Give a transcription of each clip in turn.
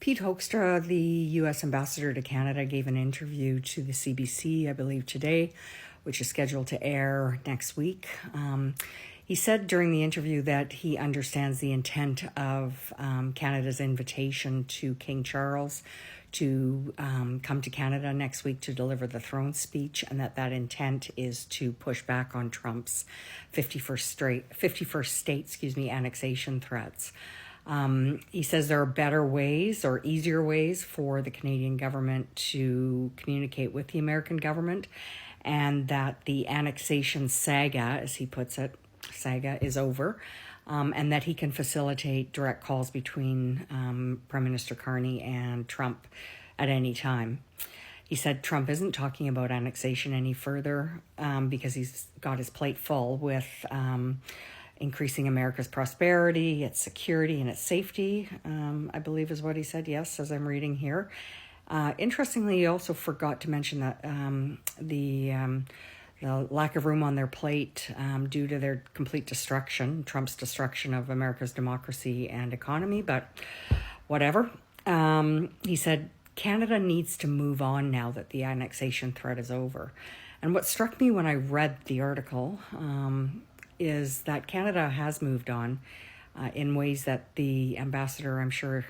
Pete Hoekstra, the U.S. ambassador to Canada, gave an interview to the CBC, I believe today, which is scheduled to air next week. He said during the interview that he understands the intent of Canada's invitation to King Charles to come to Canada next week to deliver the throne speech, and that intent is to push back on Trump's 51st state annexation threats. He says there are better ways or easier ways for the Canadian government to communicate with the American government, and that the annexation saga, as he puts it, is over, and that he can facilitate direct calls between Prime Minister Carney and Trump at any time. He said Trump isn't talking about annexation any further because he's got his plate full with increasing America's prosperity, its security, and its safety, I believe is what he said, yes, as I'm reading here. Interestingly, he also forgot to mention that the lack of room on their plate due to their complete destruction, Trump's destruction of America's democracy and economy, but whatever. He said Canada needs to move on now that the annexation threat is over. And what struck me when I read the article is that Canada has moved on in ways that the ambassador, I'm sure,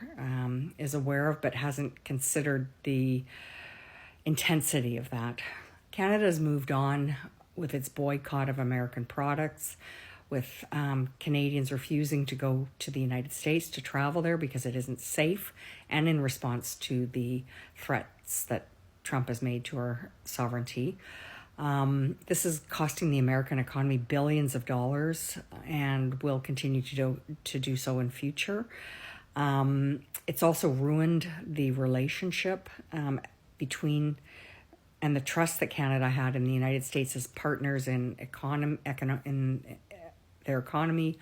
is aware of, but hasn't considered the intensity of that. Canada has moved on with its boycott of American products, with Canadians refusing to go to the United States to travel there because it isn't safe, and in response to the threats that Trump has made to our sovereignty. This is costing the American economy billions of dollars and will continue to do so in future. It's also ruined the relationship between and the trust that Canada had in the United States as partners in their economy,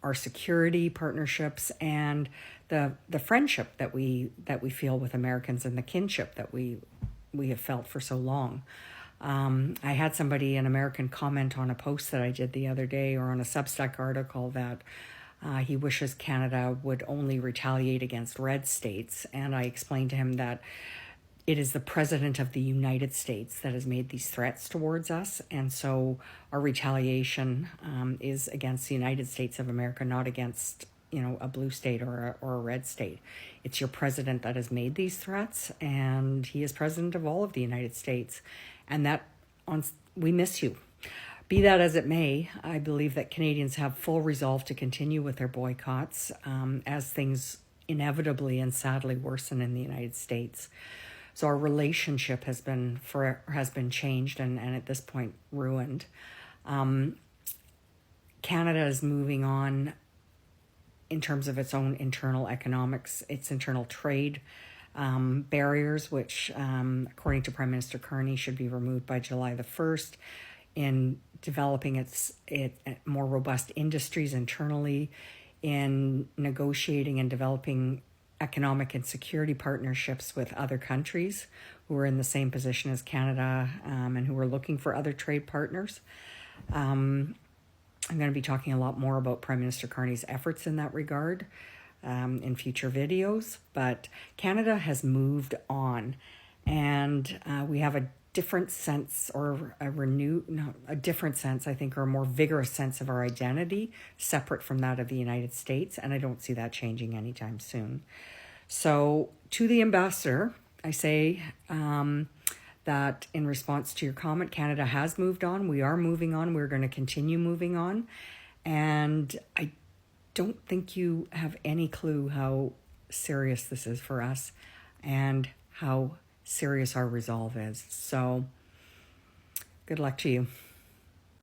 our security partnerships, and the friendship that we feel with Americans and the kinship that we have felt for so long. I had an American comment on a post that I did the other day, or on a Substack article, that he wishes Canada would only retaliate against red states. And I explained to him that it is the President of the United States that has made these threats towards us. And so our retaliation is against the United States of America, not against a blue state or a red state. It's your president that has made these threats, and he is president of all of the United States. And we miss you. Be that as it may, I believe that Canadians have full resolve to continue with their boycotts as things inevitably and sadly worsen in the United States. So our relationship has been changed and at this point ruined. Canada is moving on in terms of its own internal economics, its internal trade barriers, which, according to Prime Minister Carney, should be removed by July the 1st, in developing its more robust industries internally, in negotiating and developing economic and security partnerships with other countries who are in the same position as Canada and who are looking for other trade partners. I'm going to be talking a lot more about Prime Minister Carney's efforts in that regard in future videos, but Canada has moved on, and we have a different sense, or a different sense, I think, or a more vigorous sense of our identity, separate from that of the United States, and I don't see that changing anytime soon. So to the ambassador, I say that in response to your comment, Canada has moved on. We are moving on. We're going to continue moving on, and I don't think you have any clue how serious this is for us and how serious our resolve is. So good luck to you.